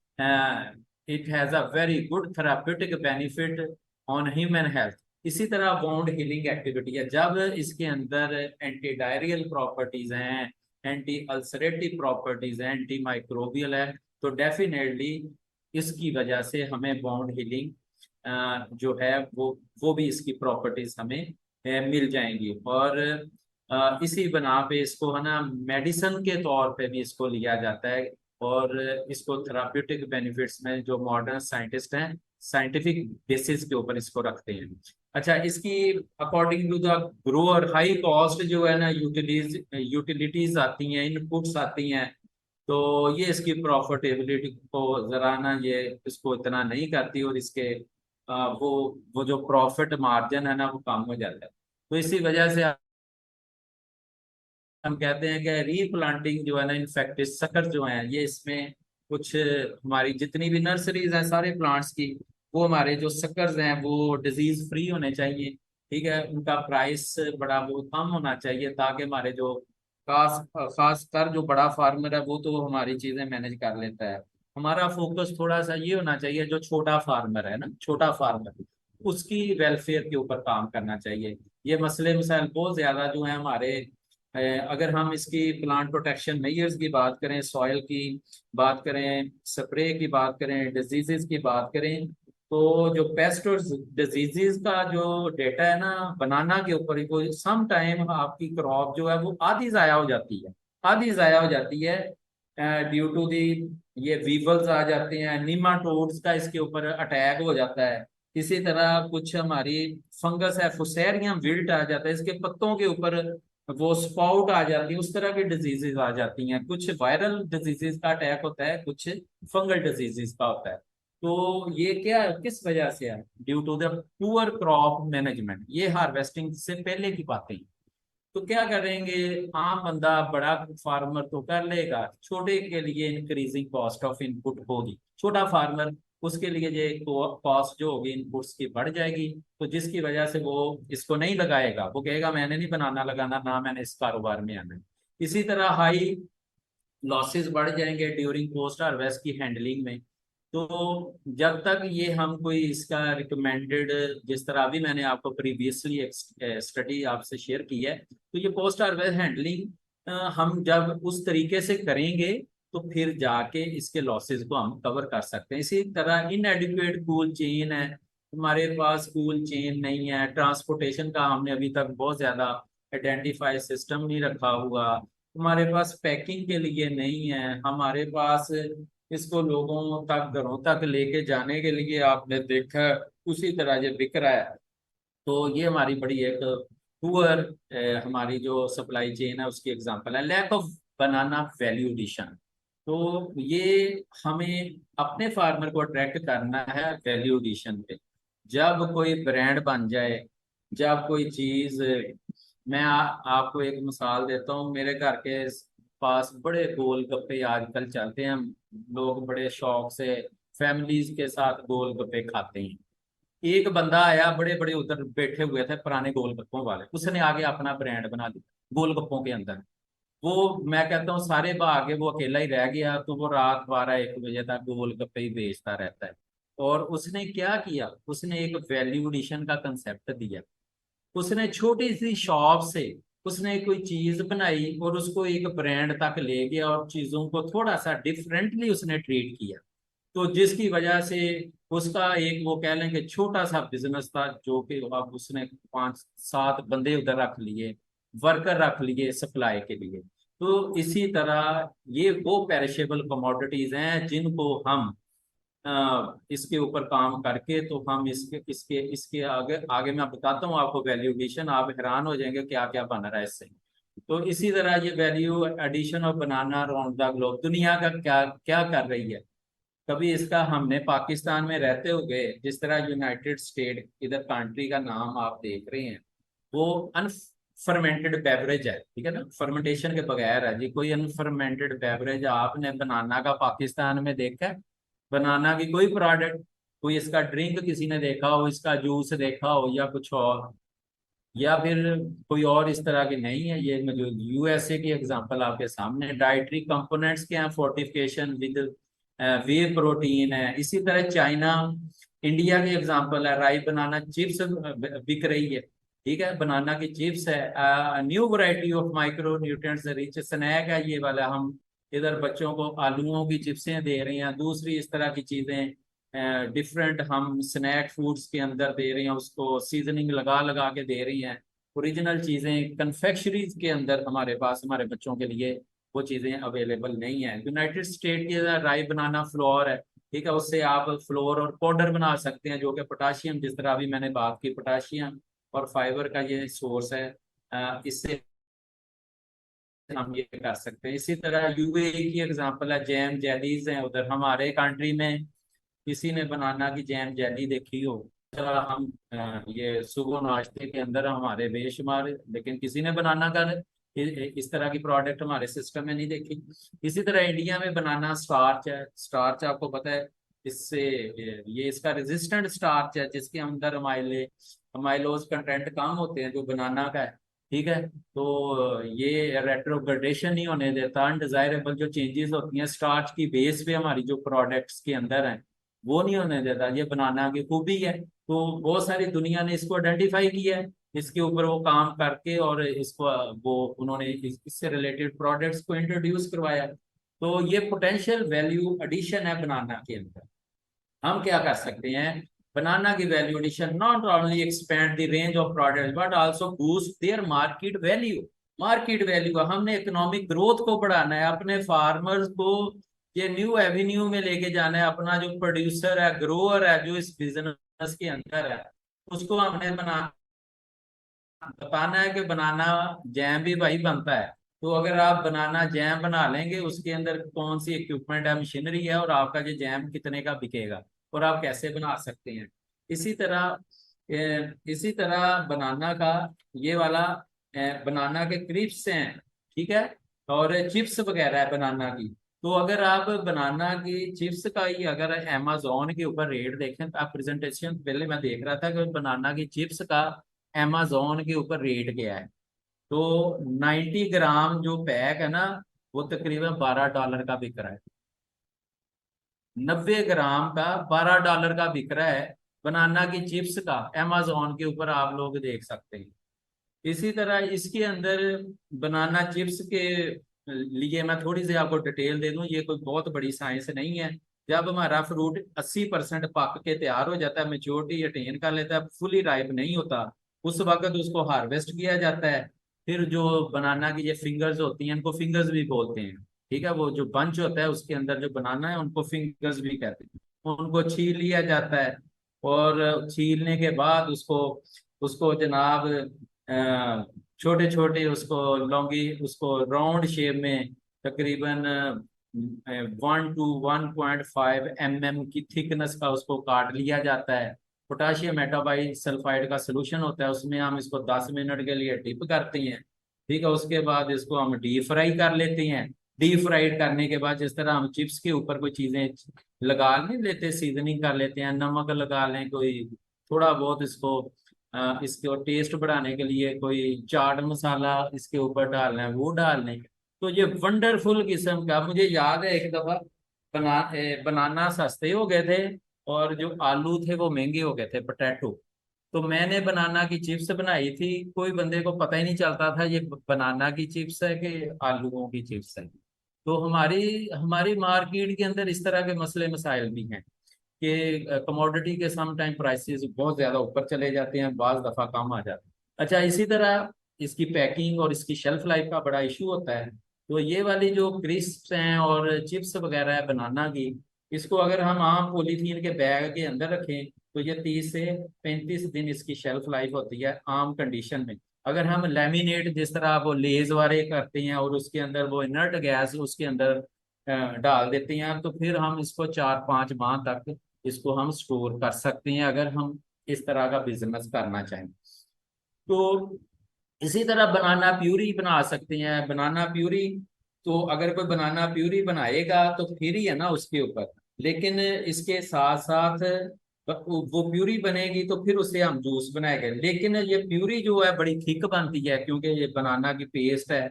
it has a very good therapeutic benefit on human health. इसी तरह बाउंड हीलिंग एक्टिविटी है, जब इसके अंदर एंटी डायरियल प्रॉपर्टीज हैं, एंटी अल्सरेटिव प्रॉपर्टीज हैं, एंटी माइक्रोबियल है, तो डेफिनेटली इसकी वजह से हमें बाउंड हीलिंग जो है वो भी इसकी प्रॉपर्टीज हमें मिल जाएंगी। और इसी बना पे इसको है ना मेडिसिन के तौर पे भी इसको लिया जाता है, और इसको थेराप्यूटिक बेनिफिट्स में जो मॉडर्न साइंटिस्ट हैं साइंटिफिक बेसिस के ऊपर इसको रखते हैं। अच्छा, इसकी according to the grower high cost जो है ना, यूटिलिटीज आती हैं, इनपुट्स आती हैं, तो ये इसकी प्रॉफिटेबिलिटी को जरा ना, ये इसको इतना नहीं करती, और इसके वो जो प्रॉफिट मार्जिन है ना, वो कम हो जाता है। तो इसी वजह से हम कहते हैं कि रीप्लांटिंग जो है ना, इनफैक्ट सकर जो है, ये इसमें कुछ हमारी जितनी भी नर्सरीज हैं सारे प्लांट्स की, वो हमारे जो सकर्स हैं वो डिजीज फ्री होने चाहिए। ठीक है, उनका प्राइस बड़ा वो कम होना चाहिए, ताकि हमारे जो खास खास कर जो बड़ा फार्मर है वो तो हमारी चीजें मैनेज कर लेता है। हमारा फोकस थोड़ा सा ये होना चाहिए, जो छोटा फार्मर है ना, छोटा फार्मर, उसकी वेलफेयर के ऊपर काम करना चाहिए। ये मसले मसाइल बहुत ज्यादा जो है हमारे, अगर हम इसकी प्लांट प्रोटेक्शन मेजर्स की बात करें, सॉइल की बात करें, स्प्रे की बात करें, डिजीजेस की बात करें, तो जो पेस्ट और डिजीजेस का जो डेटा है ना, बनाना के ऊपर ही, कोई सम टाइम आपकी क्रॉप जो है वो आधी जाया हो जाती है, आधी जाया हो जाती है ड्यू टू दी, ये वीवल्स आ जाते हैं, निमाटोड्स का इसके ऊपर अटैक हो जाता है। इसी तरह कुछ हमारी फंगस है, फुसेरियम विल्ट आ जाता है इसके पत्तों के ऊपर, वो स्पाउट आ जाती है, उस तरह की डिजीजेज आ जाती हैं। कुछ वायरल डिजीजेज का अटैक होता है, कुछ फंगल डिजीजेज का होता है। तो ये क्या किस वजह से है? Due to the poor crop management. ये हार्वेस्टिंग से पहले की बातें हैं। तो क्या करेंगे, आम बंदा बड़ा फार्मर तो कर लेगा, छोटे के लिए इंक्रीजिंग कॉस्ट ऑफ इनपुट होगी। छोटा फार्मर, उसके लिए ये कॉस्ट जो होगी इनपुट्स की बढ़ जाएगी, तो जिसकी वजह से वो इसको नहीं लगाएगा, वो कहेगा मैंने नहीं बनाना लगाना, ना मैंने इस कारोबार में आना है। इसी तरह हाई लॉसेस बढ़ जाएंगे ड्यूरिंग पोस्ट हार्वेस्ट की हैंडलिंग में। तो जब तक ये हम कोई इसका रिकमेंडेड, जिस तरह अभी मैंने आपको प्रीवियसली एक स्टडी आपसे शेयर की है, तो ये पोस्ट हार्वेस्ट हैंडलिंग हम जब उस तरीके से करेंगे, तो फिर जाके इसके लॉसेस को हम कवर कर सकते हैं। इसी तरह इनएडिक्वेट कूल चेन है, हमारे पास कूल चेन नहीं है, ट्रांसपोर्टेशन का हमने अभी तक बहुत ज्यादा आइडेंटिफाई सिस्टम नहीं रखा हुआ, हमारे पास पैकिंग के लिए नहीं है, हमारे पास इसको लोगों तक, घरों तक लेके जाने के लिए आपने देखा उसी तरह ये बिक रहा है। तो ये हमारी बड़ी एक पुअर हमारी जो सप्लाई चेन है उसकी एग्जांपल है। Lack of banana value addition. तो ये हमें अपने फार्मर को अट्रैक्ट करना है वैल्यू एडिशन पे। जब कोई ब्रांड बन जाए, जब कोई चीज, मैं आपको एक मिसाल देता हूँ, मेरे घर के पास बड़े गोलगप्पे आजकल चलते हैं, लोग बड़े शौक से फैमिलीज के साथ गोलगप्पे खाते हैं। एक बंदा आया, बड़े बड़े उधर बैठे हुए थे पुराने गोलगप्पों वाले, उसने आगे अपना ब्रांड बना दिया गोलगप्पों के अंदर। वो, मैं कहता हूँ सारे भागे, वो अकेला ही रह गया, तो वो रात 12-1 बजे तक गोलगप्पे ही बेचता रहता है। और उसने क्या किया, उसने एक वैल्यू एडिशन का कंसेप्ट दिया। उसने छोटी सी शॉप से उसने कोई चीज बनाई और उसको एक ब्रांड तक ले गया, और चीजों को थोड़ा सा डिफरेंटली उसने ट्रीट किया। तो जिसकी वजह से उसका एक, वो कह लें कि छोटा सा बिजनेस था, जो कि अब उसने 5-7 बंदे उधर रख लिए, वर्कर रख लिए सप्लाई के लिए। तो इसी तरह ये वो पेरिशेबल कमोडिटीज हैं जिनको हम इसके ऊपर काम करके, तो हम इसके इसके इसके आगे आगे मैं बताता हूँ आपको वैल्यू एडिशन, आप हैरान हो जाएंगे क्या क्या बन रहा है इससे। तो इसी तरह ये value addition of banana around the globe दुनिया का क्या क्या कर रही है। कभी इसका हमने पाकिस्तान में रहते हुए, जिस तरह यूनाइटेड स्टेट इधर कंट्री का नाम आप देख रहे हैं, वो अनफर्मेंटेड बेवरेज है, ठीक है ना, फर्मेंटेशन के बगैर है जी, कोई अनफर्मेंटेड बेवरेज आपने बनाना का पाकिस्तान में देखा है? बनाना की कोई प्रोडक्ट, कोई इसका ड्रिंक किसी ने देखा हो, इसका जूस देखा हो, या कुछ और, या फिर कोई और इस तरह की नहीं है। ये जो यूएसए की एग्जांपल आपके सामने, डाइटरी कंपोनेंट्स के हैं, फोर्टिफिकेशन विद वे प्रोटीन है। इसी तरह चाइना, इंडिया की एग्जांपल है, राई बनाना चिप्स बिक रही है, ठीक है, बनाना की चिप्स है। New variety of micro nutrients rich snack है ये वाला, हम इधर बच्चों को आलूओं की चिप्सें दे रहे हैं, दूसरी इस तरह की चीजें डिफरेंट हम स्नैक फूड्स के अंदर दे रहे हैं, उसको सीजनिंग लगा लगा के दे रही हैं। ओरिजिनल चीजें कन्फेक्शनरीज के अंदर हमारे पास हमारे बच्चों के लिए वो चीजें अवेलेबल नहीं है। यूनाइटेड स्टेट की राई बनाना फ्लोर है, ठीक है, उससे आप फ्लोर और पाउडर बना सकते हैं, जो कि पोटाशियम, जिस तरह अभी मैंने बात की, पोटाशियम और फाइबर का ये सोर्स है। इससे हम ये कर सकते हैं। इसी तरह यूएई की एग्जांपल है, जैम जेलीज हैं उधर। हमारे कंट्री में किसी ने बनाना की जैम जेली देखी हो? तरह हम ये सुबह नाश्ते के अंदर हमारे बेशुमार, लेकिन किसी ने बनाना का इस तरह की प्रोडक्ट हमारे सिस्टम में नहीं देखी। इसी तरह इंडिया में बनाना स्टार्च है। स्टार्च आपको पता है, इससे ये इसका रेजिस्टेंट स्टार्च है, जिसके अंदर अमाइलोज कंटेंट कम होते हैं, जो बनाना का है। ठीक है, तो ये रेट्रोग्रेडेशन नहीं होने देता। अनडिजायरेबल जो चेंजेस होती हैं स्टार्च की बेस पे हमारी जो प्रोडक्ट्स के अंदर हैं, वो नहीं होने देता। ये बनाना की खूबी है। तो बहुत सारी दुनिया ने इसको आइडेंटिफाई किया है, इसके ऊपर वो काम करके, और इसको वो उन्होंने इससे रिलेटेड प्रोडक्ट्स को इंट्रोड्यूस करवाया। तो ये पोटेंशियल वैल्यू एडिशन है बनाना के अंदर। हम क्या कर सकते हैं? बनाना की value addition not only expand the range of products but also boost their market value. Market value, हमने इकोनॉमिक ग्रोथ को बढ़ाना है, अपने फार्मर्स को ये न्यू एवेन्यू में लेके जाना है। अपना जो प्रोड्यूसर है, ग्रोअर है, जो इस बिजनेस के अंदर है, उसको हमने बताना है कि बनाना जैम भी भाई बनता है। तो अगर आप बनाना जैम बना लेंगे, उसके अंदर कौन सी इक्विपमेंट है, मशीनरी है, और आपका जो जैम कितने का बिकेगा, और आप कैसे बना सकते हैं। इसी तरह इसी तरह बनाना का ये वाला बनाना के क्रिप्स हैं, ठीक है, और चिप्स वगैरह है बनाना की। तो अगर आप बनाना की चिप्स का ही अगर अमेजोन के ऊपर रेट देखें, तो आप प्रेजेंटेशन पहले मैं देख रहा था कि बनाना की चिप्स का अमेजोन के ऊपर रेट क्या है। तो 90 ग्राम जो पैक है ना, वो तकरीबन $12 का बिक रहा है। 90 ग्राम का $12 का बिक रहा है बनाना की चिप्स का, अमेजोन के ऊपर आप लोग देख सकते हैं। इसी तरह इसके अंदर बनाना चिप्स के लिए मैं थोड़ी सी आपको डिटेल दे दूं। ये कोई बहुत बड़ी साइंस नहीं है। जब हमारा फ्रूट 80% पक के तैयार हो जाता है, मेच्योरिटी अटेन कर लेता है, फुली राइप नहीं होता, उस वक्त उसको हार्वेस्ट किया जाता है। फिर जो बनाना की ये फिंगर्स होती हैं, इनको फिंगर्स भी बोलते हैं। ठीक है, वो जो बंच होता है उसके अंदर जो बनाना है, उनको फिंगर्स भी कहते हैं। उनको छील लिया जाता है, और छीलने के बाद उसको उसको जनाब छोटे छोटे उसको लौंगी, उसको राउंड शेप में तकरीबन 1 to 1.5 mm की थिकनेस का उसको काट लिया जाता है। पोटाशियम मेटाबाई सल्फाइड का सोल्यूशन होता है उसमें, हम इसको 10 मिनट के लिए डिप करते हैं। ठीक है, उसके बाद इसको हम डीप फ्राई कर लेते हैं। डीप फ्राइड करने के बाद जिस तरह हम चिप्स के ऊपर कोई चीजें लगा नहीं लेते, सीजनिंग कर लेते हैं, नमक लगा लें, कोई थोड़ा बहुत इसको इसके और टेस्ट बढ़ाने के लिए कोई चाट मसाला इसके ऊपर डालना है, वो डाल लें। तो ये वंडरफुल किस्म का, मुझे याद है एक दफा बनाना सस्ते हो गए थे, और जो आलू थे वो महंगे हो गए थे, पोटैटो। तो मैंने बनाना की चिप्स बनाई थी, कोई बंदे को पता ही नहीं चलता था ये बनाना की चिप्स है कि आलूओं की चिप्स है। तो हमारी हमारी मार्केट के अंदर इस तरह के मसले मसाइल भी हैं कि कमोडिटी के सम टाइम प्राइसेस बहुत ज्यादा ऊपर चले जाते हैं, बाज दफा कम आ जाते हैं। अच्छा, इसी तरह इसकी पैकिंग और इसकी शेल्फ लाइफ का बड़ा इशू होता है। तो ये वाली जो क्रिस्प्स हैं और चिप्स वगैरह है बनाना की, इसको अगर हम आम पॉलीथीन के बैग के अंदर रखें, तो ये 30 से 35 दिन इसकी शेल्फ लाइफ होती है आम कंडीशन में। अगर हम लेमिनेट जिस तरह वो लेज वाले करते हैं, और उसके अंदर वो इनर्ट गैस उसके अंदर डाल देते हैं, तो फिर हम इसको 4-5 माह तक इसको हम स्टोर कर सकते हैं, अगर हम इस तरह का बिजनेस करना चाहें। तो इसी तरह बनाना प्यूरी बना सकते हैं। बनाना प्यूरी, तो अगर कोई बनाना प्यूरी बनाएगा तो फिर ही है ना उसके ऊपर, लेकिन इसके साथ साथ वो प्यूरी बनेगी तो फिर उससे हम जूस बनाएंगे। लेकिन ये प्यूरी जो है बड़ी थिक बनती है, क्योंकि ये बनाना की पेस्ट है,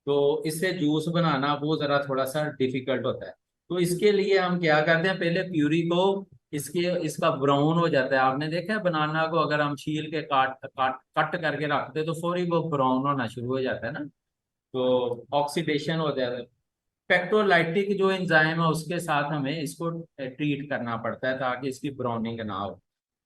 तो इससे जूस बनाना वो जरा थोड़ा सा डिफिकल्ट होता है। तो इसके लिए हम क्या करते हैं, पहले प्यूरी को इसके इसका ब्राउन हो जाता है। आपने देखा है बनाना को अगर हम छील के काट काट कट करके रखते हैं, तो फौरी वो ब्राउन होना शुरू हो जाता है ना, तो ऑक्सीडेशन हो जाता है। पेक्टोलाइटिक जो एंजाइम है उसके साथ हमें इसको ट्रीट करना पड़ता है, ताकि इसकी ब्राउनिंग ना हो।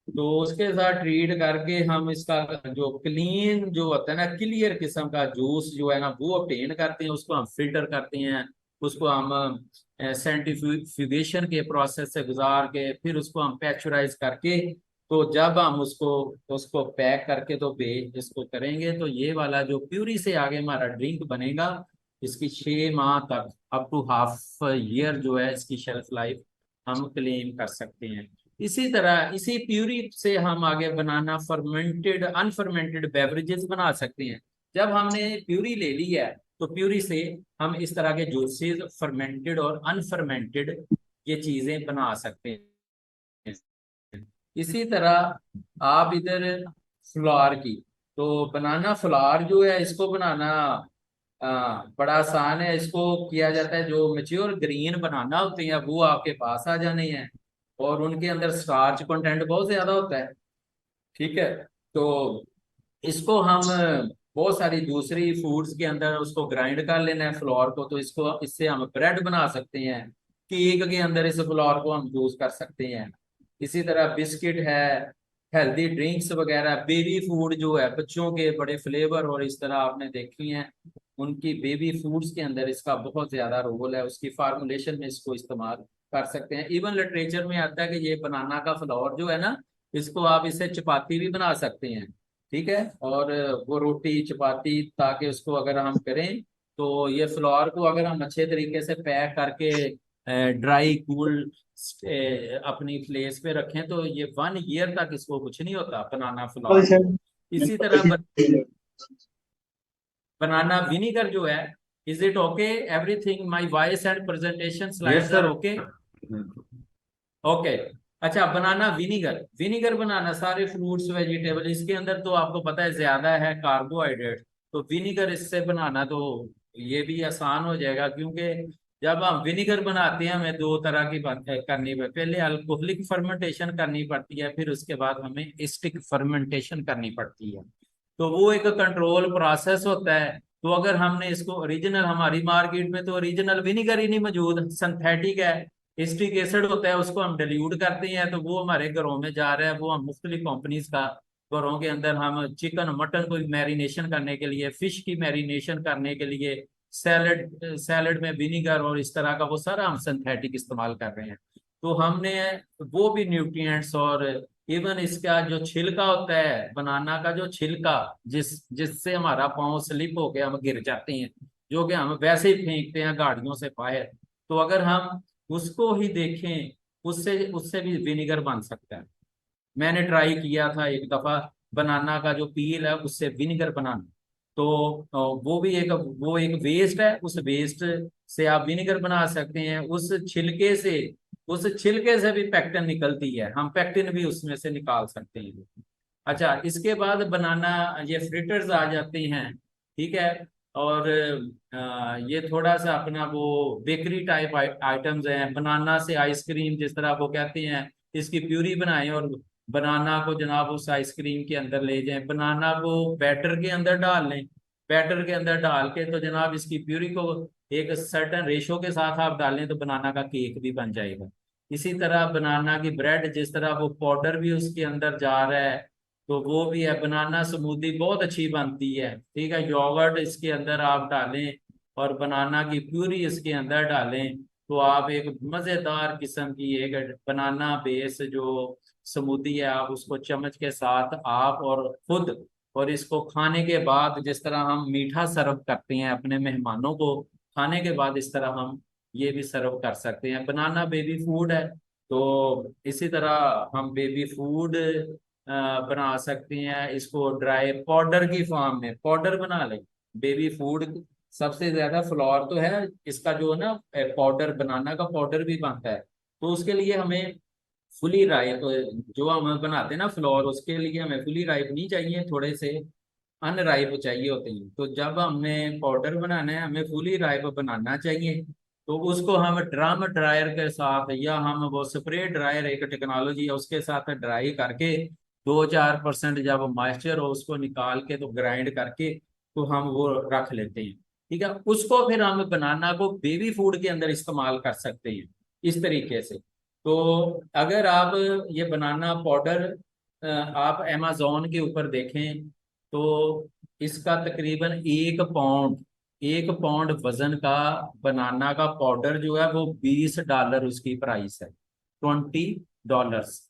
तो उसके साथ ट्रीट करके हम इसका जो क्लीन जो होता है ना, क्लियर किस्म का जूस जो है ना, वो ऑब्टेन करते हैं, उसको हम फिल्टर करते हैं, उसको हम सेंट्रीफ्यूगेशन के प्रोसेस से गुजार के फिर उसको हम पैक्चराइज करके, तो जब हम उसको उसको पैक करके तो इसको करेंगे, तो ये वाला जो प्यूरी से आगे हमारा ड्रिंक बनेगा, इसकी 6 माह तक अप टू हाफ ईयर जो है इसकी शेल्फ लाइफ हम क्लेम कर सकते हैं। इसी तरह इसी प्यूरी से हम आगे बनाना फर्मेंटेड अनफर्मेंटेड बेवरेजेस बना सकते हैं। जब हमने प्यूरी ले ली है तो प्यूरी से हम इस तरह के जूसेस फर्मेंटेड और अनफर्मेंटेड ये चीजें बना सकते हैं। इसी तरह आप इधर फ्लावर की, तो बनाना फ्लावर जो है इसको बनाना बड़ा आसान है। इसको किया जाता है, जो मेच्योर ग्रीन बनाना होते हैं वो आपके पास आ जाने हैं, और उनके अंदर स्टार्च कंटेंट बहुत ज्यादा होता है। ठीक है, तो इसको हम बहुत सारी दूसरी फूड्स के अंदर उसको ग्राइंड कर लेना है फ्लोर को, तो इसको इससे हम ब्रेड बना सकते हैं। केक के अंदर इस फ्लोर को हम यूज कर सकते हैं। इसी तरह बिस्किट है, हेल्दी ड्रिंक्स वगैरह, बेबी फूड जो है बच्चों के बड़े फ्लेवर और इस तरह आपने देखी हैं, उनकी बेबी फूड्स के अंदर इसका बहुत ज्यादा रोल है। उसकी फार्मूलेशन में इसको इस्तेमाल कर सकते हैं। इवन लिटरेचर में आता है कि ये बनाना का फ्लोर जो है ना, इसको आप इससे चपाती भी बना सकते हैं। ठीक है, और वो रोटी चपाती ताकि उसको अगर हम करें, तो ये फ्लोर को अगर हम अच्छे तरीके से पैक करके ड्राई कूल अपनी प्लेस पे रखें, तो ये 1 ईयर तक इसको कुछ नहीं होता बनाना फ्लोर को। इसी तरह बनाना विनीगर जो है, is it okay everything my voice and presentation slides are okay? Okay. अच्छा, बनाना विनीगर, विनीगर बनाना सारे फ्रूट्स वेजिटेबल, इसके अंदर तो आपको पता है ज्यादा है कार्बोहाइड्रेट, तो विनीगर इससे बनाना तो ये भी आसान हो जाएगा। क्योंकि जब हम विनीगर बनाते हैं हमें 2 तरह की बात करनी पड़ती है, पहले अल्कोहलिक फर्मेंटेशन करनी पड़ती है, फिर उसके बाद हमें एसिडिक फर्मेंटेशन करनी पड़ती है। तो वो एक कंट्रोल प्रोसेस होता है। तो अगर हमने इसको ओरिजिनल, हमारी मार्केट में तो ओरिजिनल विनीगर ही नहीं मौजूद, सिंथेटिक है, एसिटिक एसिड होता है, उसको हम डिल्यूट करते हैं, तो वो हमारे घरों में जा रहा है। वो हम मुख्तलिफ कंपनीज का घरों के अंदर हम चिकन मटन को मैरिनेशन करने के लिए, फिश की मैरिनेशन करने के लिए, सैलड सैलड में विनीगर और इस तरह का वो सारा हम सिंथेटिक इस्तेमाल कर रहे हैं। तो हमने वो भी न्यूट्रिएंट्स, और इवन इसका जो छिलका होता है, बनाना का जो छिलका, जिससे हमारा पाँव स्लिप होके हम गिर जाते हैं, जो कि हम वैसे ही फेंकते हैं गाड़ियों से बाहर, तो अगर हम उसको ही देखें, उससे उससे भी विनेगर बन सकता है। मैंने ट्राई किया था एक दफा, बनाना का जो पील है उससे विनेगर बनाना, तो वो एक वेस्ट है, उस वेस्ट से आप विनेगर बना सकते हैं। उस छिलके से भी पेक्टिन निकलती है, हम पेक्टिन भी उसमें से निकाल सकते हैं। अच्छा, इसके बाद बनाना ये फ्रिटर्स आ जाते हैं। ठीक है, और ये थोड़ा सा अपना वो बेकरी टाइप आइटम्स हैं। बनाना से आइसक्रीम, जिस तरह वो कहते हैं इसकी प्यूरी बनाएं और बनाना को जनाब उस आइसक्रीम के अंदर ले जाएं, बनाना को बैटर के अंदर डाल लें, बैटर के अंदर डाल के तो जनाब इसकी प्यूरी को एक सर्टन रेशो के साथ आप डालें तो बनाना का केक भी बन जाएगा। इसी तरह बनाना की ब्रेड, जिस तरह वो पाउडर भी उसके अंदर जा रहा है, तो वो भी है। बनाना स्मूदी बहुत अच्छी बनती है। ठीक है, योगर्ट इसके अंदर आप डालें और बनाना की प्यूरी इसके अंदर डालें, तो आप एक मजेदार किस्म की एक बनाना बेस जो स्मूदी है, आप उसको चम्मच के साथ आप और खुद, और इसको खाने के बाद जिस तरह हम मीठा सर्व करते हैं अपने मेहमानों को, खाने के बाद इस तरह हम ये भी सर्व कर सकते हैं। बनाना बेबी फूड है, तो इसी तरह हम बेबी फूड बना सकते हैं। इसको ड्राई पाउडर की फॉर्म में पाउडर बना लें, बेबी फूड। सबसे ज्यादा फ्लोर तो है इसका जो है ना, पाउडर, बनाना का पाउडर भी बनता है। तो उसके लिए हमें फुली राइप, जो हम बनाते हैं ना फ्लोर, उसके लिए हमें फुली राइप नहीं चाहिए, थोड़े से अनराइप चाहिए होते हैं। तो जब हमें पाउडर बनाना है, हमें फुली राइप बनाना चाहिए, तो उसको हम ड्रम ड्रायर के साथ, या हम वो स्प्रे ड्रायर एक टेक्नोलॉजी है उसके साथ ड्राई करके 2-4% जब मॉइस्चर हो उसको निकाल के तो ग्राइंड करके तो हम वो रख लेते हैं। ठीक है, उसको फिर हम बनाना को बेबी फूड के अंदर इस्तेमाल कर सकते हैं इस तरीके से। तो अगर आप ये बनाना पाउडर आप अमेजोन के ऊपर देखें, तो इसका तकरीबन 1 पाउंड 1 पाउंड वजन का बनाना का पाउडर जो है वो $20 उसकी प्राइस है, $20।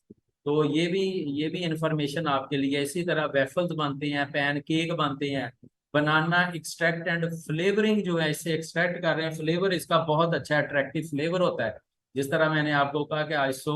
तो ये भी इंफॉर्मेशन आपके लिए। इसी तरह वेफल्स बनते हैं, पैन केक बनते हैं। बनाना एक्सट्रैक्ट एंड फ्लेवरिंग जो है, इससे एक्सट्रैक्ट कर रहे हैं फ्लेवर, इसका बहुत अच्छा अट्रैक्टिव फ्लेवर होता है। जिस तरह मैंने आपको कहा कि आइसो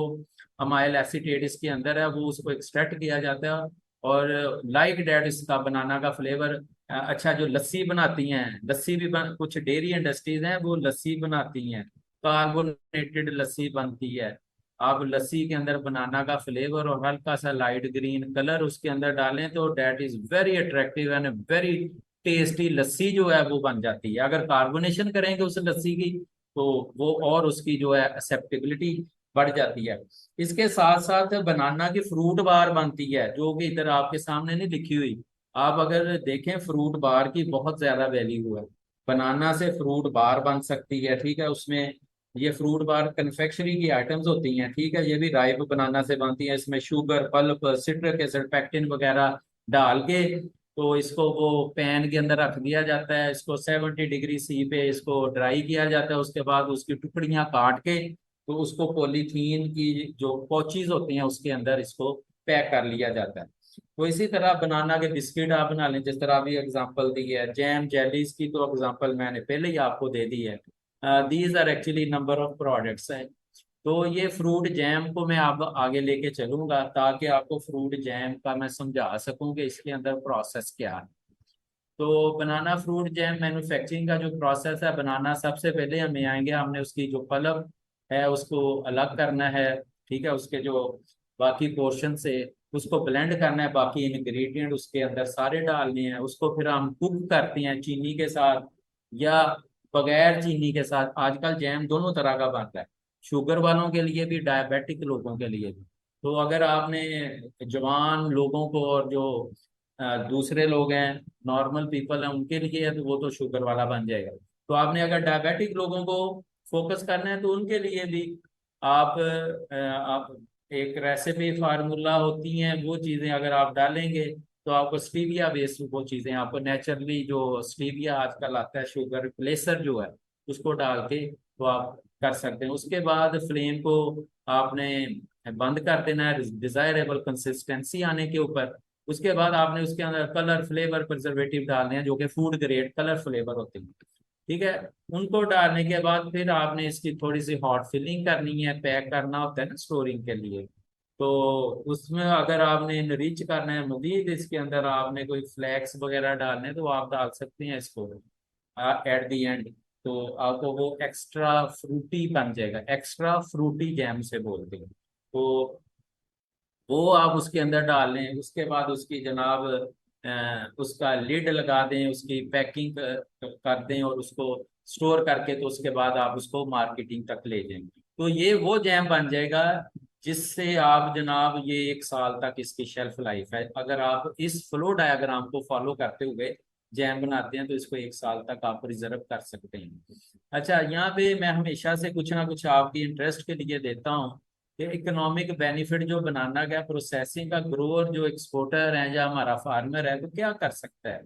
अमाइल एसीटेट इसके अंदर है, वो उसको एक्सट्रैक्ट किया जाता है। और लाइक डैट इसका बनाना का फ्लेवर अच्छा। जो लस्सी बनाती हैं, लस्सी भी कुछ डेयरी इंडस्ट्रीज हैं वो लस्सी बनाती हैं, कार्बोनेटेड लस्सी बनती है। आप लस्सी के अंदर बनाना का फ्लेवर और हल्का सा लाइट ग्रीन कलर उसके अंदर डालें तो that is very attractive and very tasty lassi जो है वो बन जाती है। अगर कार्बोनेशन करेंगे उस लस्सी की तो वो और उसकी जो है एक्सेप्टेबिलिटी बढ़ जाती है। इसके साथ साथ बनाना की फ्रूट बार बनती है, जो कि इधर आपके सामने नहीं लिखी हुई। आप अगर देखें फ्रूट बार की बहुत ज्यादा वैल्यू है। बनाना से फ्रूट बार बन सकती है, ठीक है। उसमें ये फ्रूट बार कन्फेक्शनरी की आइटम्स होती हैं, ठीक है। ये भी राइप बनाना से बनती है। इसमें sugar, pulp, citric acid, pectin वगैरह डाल के तो इसको वो पैन के अंदर रख दिया जाता है। इसको 70 डिग्री C पे इसको ड्राई किया जाता है। उसके बाद उसकी टुकड़ियां काट के तो उसको पॉलीथीन की जो पॉचीज होती हैं उसके अंदर इसको पैक कर लिया जाता है। तो इसी तरह बनाना के बिस्किट आप बना लें, जिस तरह अभी एग्जांपल दी है। जैम जेलीज की तो एग्जांपल मैंने पहले ही आपको दे दी है। These are actually number of products हैं। तो ये फ्रूट जैम को मैं आप आगे लेके चलूंगा ताकि आपको फ्रूट जैम का मैं समझा सकूं कि इसके अंदर प्रोसेस क्या है। तो बनाना फ्रूट जैम मैन्युफैक्चरिंग का जो प्रोसेस है, बनाना सबसे पहले हमें आएंगे, हमने उसकी जो पल्प है उसको अलग करना है, ठीक है। उसके जो बाकी पोर्शन से उसको ब्लेंड करना है, बाकी इंग्रेडिएंट उसके अंदर सारे डालने हैं। उसको फिर हम कुक करते हैं चीनी के साथ या बगैर चीनी के साथ। आजकल जैम दोनों तरह का बनता है, शुगर वालों के लिए भी, डायबिटिक लोगों के लिए भी। तो अगर आपने जवान लोगों को और जो दूसरे लोग हैं, नॉर्मल पीपल हैं, उनके लिए है तो वो तो शुगर वाला बन जाएगा। तो आपने अगर डायबिटिक लोगों को फोकस करना है तो उनके लिए भी आप एक रेसिपी फार्मूला होती हैं वो चीज़ें अगर आप डालेंगे तो आपको स्टीविया बेस्ड वो चीज़ें आपको नेचुरली जो स्टीविया आजकल आता है शुगर रिप्लेसर जो है उसको डाल के तो आप कर सकते हैं। उसके बाद फ्लेम को आपने बंद कर देना है डिजायरेबल कंसिस्टेंसी आने के ऊपर। उसके बाद आपने उसके अंदर कलर, फ्लेवर, प्रिजर्वेटिव डालने हैं जो कि फूड ग्रेड कलर फ्लेवर होते हैं, ठीक है। उनको डालने के बाद फिर आपने इसकी थोड़ी सी हॉट फिलिंग करनी है, पैक करना होता है ना स्टोरिंग के लिए। तो उसमें अगर आपने रिच करना है मजीद, इसके अंदर आपने कोई फ्लैक्स वगैरह डालने हैं तो आप डाल सकते हैं इसको एट दी एंड। तो आपको वो एक्स्ट्रा फ्रूटी बन जाएगा, एक्स्ट्रा फ्रूटी जैम से बोलते हैं। तो वो आप उसके अंदर डाल लें। उसके बाद उसकी जनाब उसका लिड लगा दें, उसकी पैकिंग कर दें और उसको स्टोर करके तो उसके बाद आप उसको मार्केटिंग तक ले जाएंगे। तो ये वो जैम बन जाएगा जिससे आप जनाब ये 1 साल तक इसकी शेल्फ लाइफ है। अगर आप इस फ्लो डायग्राम को फॉलो करते हुए जैम बनाते हैं तो इसको 1 साल तक आप रिजर्व कर सकते हैं। अच्छा, यहाँ पे मैं हमेशा से कुछ ना कुछ आपकी इंटरेस्ट के लिए देता हूँ कि इकोनॉमिक बेनिफिट जो बनाना क्या प्रोसेसिंग का, ग्रोअर जो एक्सपोर्टर है या हमारा फार्मर है वो क्या कर सकता है।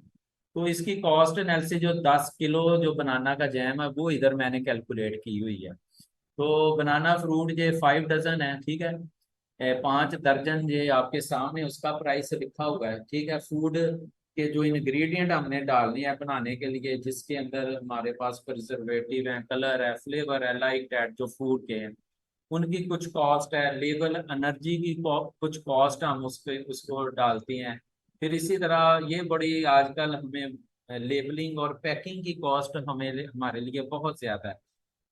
तो इसकी कॉस्ट एनालिसिस जो 10 किलो जो बनाना का जैम है वो इधर मैंने कैलकुलेट की हुई है। तो बनाना फ्रूट ये 5 डजन है, ठीक है। 5 दर्जन ये आपके सामने उसका प्राइस लिखा हुआ है, ठीक है। फूड के जो इंग्रेडिएंट हमने डालने हैं बनाने के लिए, जिसके अंदर हमारे पास प्रिजर्वेटिव है, कलर है, फ्लेवर है, लाइक दैट जो फूड के हैं, उनकी कुछ कॉस्ट है। लेबल एनर्जी की कुछ कॉस्ट हम उसके उसको डालते हैं। फिर इसी तरह ये बड़ी आजकल हमें लेबलिंग और पैकिंग की कॉस्ट हमें हमारे लिए बहुत ज्यादा है।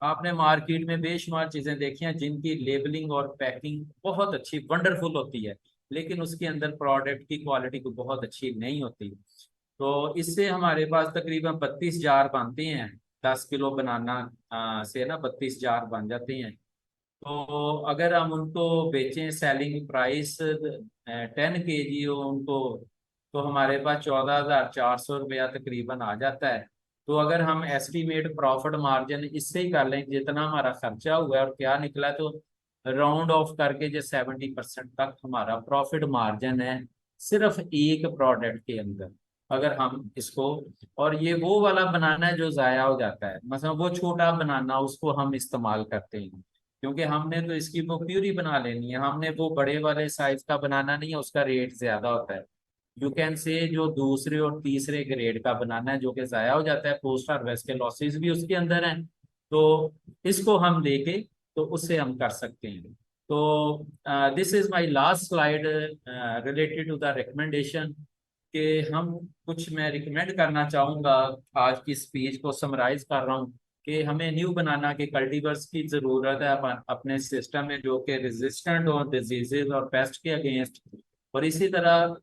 आपने मार्केट में बेशुमार चीजें देखी हैं जिनकी लेबलिंग और पैकिंग बहुत अच्छी वंडरफुल होती है, लेकिन उसके अंदर प्रोडक्ट की क्वालिटी को बहुत अच्छी नहीं होती। तो इससे हमारे पास तकरीबन 32 जार बनते हैं। 10 किलो बनाना से ना 32 जार बन जाते हैं। तो अगर हम उनको बेचें, सेलिंग प्राइस 10 kg हो उनको, तो हमारे पास 14,400 रुपया तकरीबन आ जाता है। तो अगर हम एस्टिमेट प्रॉफिट मार्जिन इससे ही कर लें जितना हमारा खर्चा हुआ है और क्या निकला, तो राउंड ऑफ करके जो 70% तक हमारा प्रॉफिट मार्जिन है सिर्फ एक प्रोडक्ट के अंदर। अगर हम इसको, और ये वो वाला बनाना है जो जाया हो जाता है, मतलब वो छोटा बनाना उसको हम इस्तेमाल करते हैं, क्योंकि हमने तो इसकी वो प्यूरी बना लेनी है, हमने वो बड़े वाले साइज का बनाना नहीं है, उसका रेट ज्यादा होता है। यू कैन से जो दूसरे और तीसरे ग्रेड का बनाना है जो कि जाया हो जाता है, पोस्ट हार्वेस्ट के लॉसेस भी उसके अंदर हैं, तो इसको हम लेके तो उससे हम कर सकते हैं। तो this is my last slide related to the recommendation, कि हम कुछ, मैं रिकमेंड करना चाहूंगा, आज की स्पीच को समराइज कर रहा हूँ, कि हमें न्यू बनाना के कल्टीवर्स की जरूरत है अपने सिस्टम में, जो कि रेजिस्टेंट और डिजीजेज और पेस्ट के अगेंस्ट। और इसी तरह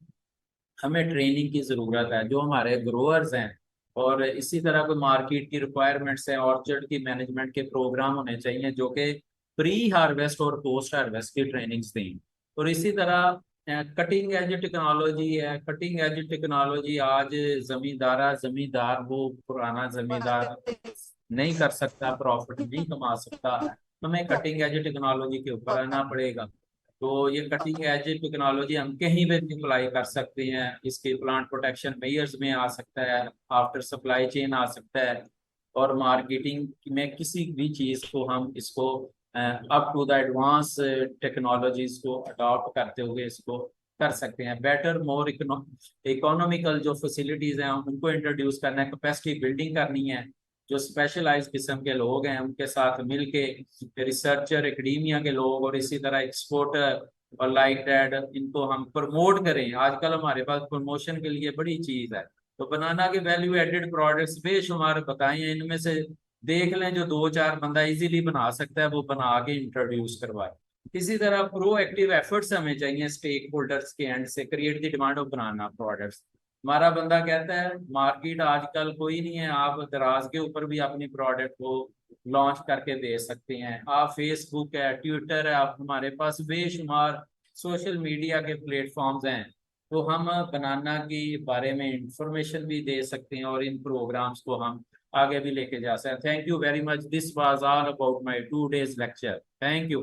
हमें ट्रेनिंग की जरूरत है जो हमारे ग्रोअर्स हैं, और इसी तरह कोई मार्केट की रिक्वायरमेंट्स हैं, ऑर्चर्ड की मैनेजमेंट के प्रोग्राम होने चाहिए जो कि प्री हार्वेस्ट और पोस्ट हार्वेस्ट की ट्रेनिंग्स दें। और इसी तरह कटिंग एज टेक्नोलॉजी है, कटिंग एज टेक्नोलॉजी आज जमींदार वो पुराना जमींदार नहीं कर सकता, प्रॉफिट नहीं कमा सकता, हमें कटिंग एज टेक्नोलॉजी के ऊपर आना पड़ेगा। तो ये कटिंग एज टेक्नोलॉजी हम कहीं भी अप्लाई कर सकते हैं, इसके प्लांट प्रोटेक्शन मेजर्स में आ सकता है, आफ्टर सप्लाई चेन आ सकता है, और मार्केटिंग में किसी भी चीज को हम इसको up to the advance technologies को अडॉप्ट करते हुए इसको कर सकते हैं। बेटर मोर इकोनॉमिकल जो फैसिलिटीज हैं उनको इंट्रोड्यूस करना है, कैपेसिटी बिल्डिंग करनी है, जो स्पेशलाइज किस्म के लोग हैं उनके साथ मिलके, रिसर्चर, एकेडमिया के लोग, और इसी तरह एक्सपोर्टर और लाइक दैट, इनको हम प्रमोट करें। आजकल हमारे पास प्रमोशन के लिए बड़ी चीज है, तो बनाना के वैल्यू एडेड प्रोडक्ट्स बेशुमार बताए हैं, इनमें से देख लें जो दो चार बंदा इजीली बना सकता है वो बना के इंट्रोड्यूस करवाए। इसी तरह प्रोएक्टिव एफर्ट्स हमें चाहिए स्टेक होल्डर्स के एंड से, create the demand of banana products. हमारा बंदा कहता है मार्केट आजकल कोई नहीं है, आप दराज के ऊपर भी अपनी प्रोडक्ट को लॉन्च करके दे सकते हैं, आप फेसबुक है, ट्विटर है, आप हमारे पास बेशुमार सोशल मीडिया के प्लेटफॉर्म्स हैं, तो हम बनाना के बारे में इंफॉर्मेशन भी दे सकते हैं, और इन प्रोग्राम्स को हम आगे भी लेके जा सकते हैं। Thank you very much, this was all about my 2 days lecture. Thank you.